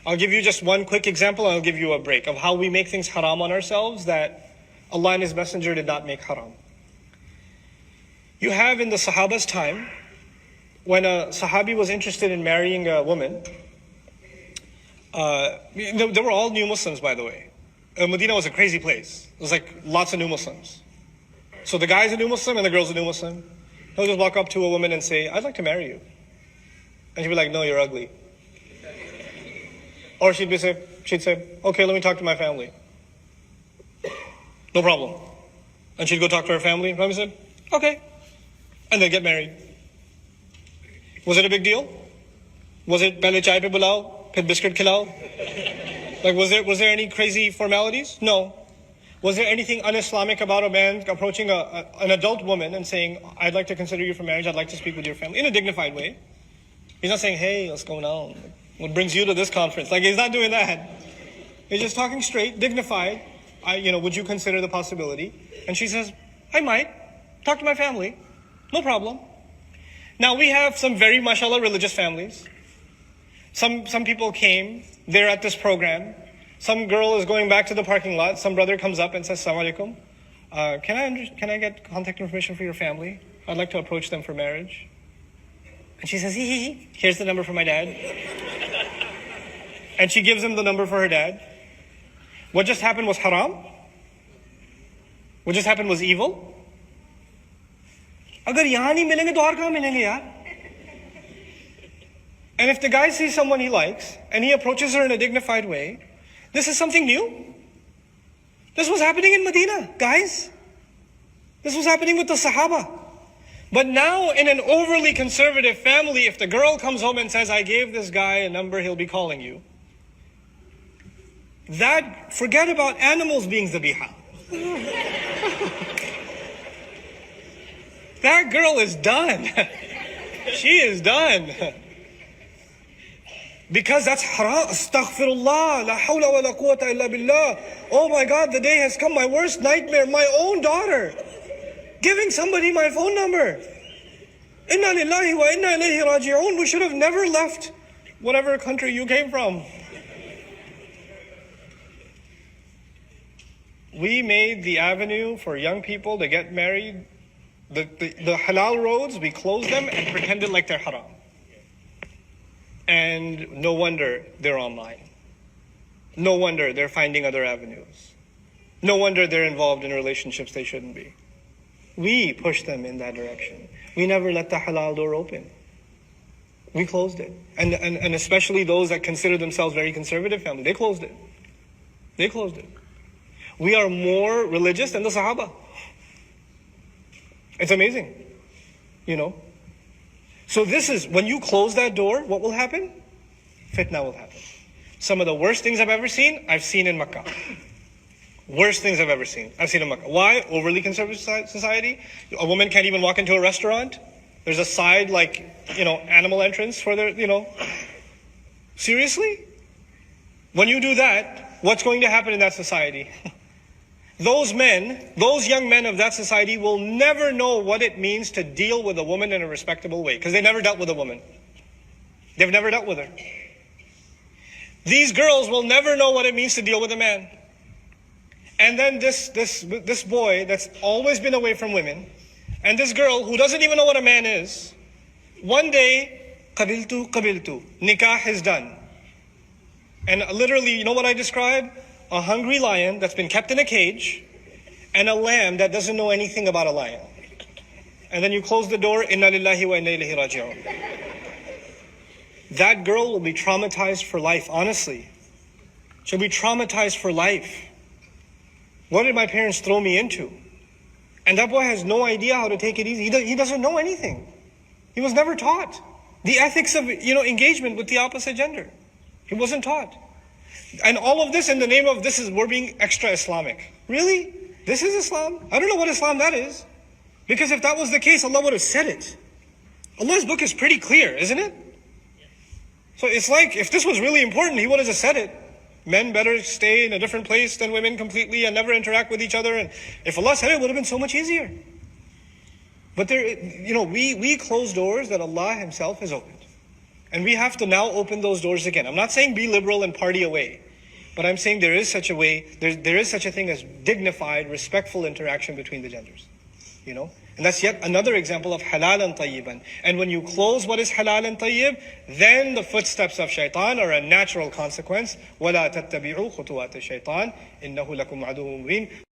I'll give you just one quick example and I'll give you a break of how we make things haram on ourselves that Allah and His Messenger did not make haram. You have in the Sahaba's time, when a Sahabi was interested in marrying a woman, they were all new Muslims, by the way. Medina was a crazy place. It was like lots of new Muslims. So the guy's a new Muslim and the girl's a new Muslim. He'll just walk up to a woman and say, I'd like to marry you. And she'd be like, no, you're ugly. Or she'd say, okay, let me talk to my family. No problem. And she'd go talk to her family. Family said, okay. And they'd get married. Was it a big deal? Was it pehle chai pe bulao, phir biscuit khilao? Like, was there any crazy formalities? No. Was there anything un-Islamic about a man approaching an adult woman and saying, I'd like to consider you for marriage, I'd like to speak with your family, in a dignified way? He's not saying, hey, what's going on? What brings you to this conference? Like, he's not doing that. He's just talking straight, dignified. Would you consider the possibility? And she says, I might. Talk to my family. No problem. Now, we have some very, mashallah, religious families. Some people came, they're at this program. Some girl is going back to the parking lot. Some brother comes up and says, Assalamu alaikum. Can I get contact information for your family? I'd like to approach them for marriage. And she says, here's the number for my dad. And she gives him the number for her dad. What just happened was haram? What just happened was evil? Agar yahan nahi milenge to aur kahan milenge yaar? And if the guy sees someone he likes and he approaches her in a dignified way, this is something new. This was happening in Medina, guys. This was happening with the Sahaba. But now in an overly conservative family, if the girl comes home and says, I gave this guy a number, he'll be calling you. Forget about animals being zabiha. That girl is done. She is done. Because that's haram. Astaghfirullah. La hawla wa la quwwata illa billah. Oh my God, the day has come. My worst nightmare. My own daughter giving somebody my phone number. Inna lillahi wa inna ilayhi raji'un. We should have never left whatever country you came from. We made the avenue for young people to get married. The halal roads, we closed them and pretended like they're haram. And no wonder they're online. No wonder they're finding other avenues. No wonder they're involved in relationships they shouldn't be. We pushed them in that direction. We never let the halal door open. We closed it. And especially those that consider themselves very conservative family, they closed it. They closed it. We are more religious than the Sahaba. It's amazing, So this is, when you close that door, what will happen? Fitna will happen. Some of the worst things I've seen in Makkah. Worst things I've ever seen, I've seen in Makkah. Why? Overly conservative society. A woman can't even walk into a restaurant. There's a side, animal entrance for their, Seriously? When you do that, what's going to happen in that society? Those young men of that society will never know what it means to deal with a woman in a respectable way, because they never dealt with a woman. They've never dealt with her. These girls will never know what it means to deal with a man. And then this boy that's always been away from women, and this girl who doesn't even know what a man is, one day, qabiltu, nikah is done. And literally, you know what I describe? A hungry lion that's been kept in a cage, and a lamb that doesn't know anything about a lion. And then you close the door, inna lillahi wa inna ilayhi raji'un. That girl will be traumatized for life, honestly. She'll be traumatized for life. What did my parents throw me into? And that boy has no idea how to take it easy. He doesn't know anything. He was never taught the ethics of engagement with the opposite gender. He wasn't taught. And all of this in the name of we're being extra Islamic. Really? This is Islam? I don't know what Islam that is. Because if that was the case, Allah would have said it. Allah's book is pretty clear, isn't it? So it's like, if this was really important, He would have just said it. Men better stay in a different place than women completely and never interact with each other. And if Allah said it, it would have been so much easier. But we close doors that Allah Himself has opened. And we have to now open those doors again. I'm not saying be liberal and party away, but I'm saying there is such a way, there is such a thing as dignified, respectful interaction between the genders. You know? And that's yet another example of halal and tayyiban. And when you close what is halal and tayyib, then the footsteps of shaitan are a natural consequence. وَلَا تَتَّبِعُوا خُطُوَاتِ الشَّيْطَانِ إِنَّهُ لَكُمْ عَدُوٌّ مُبِينٌ.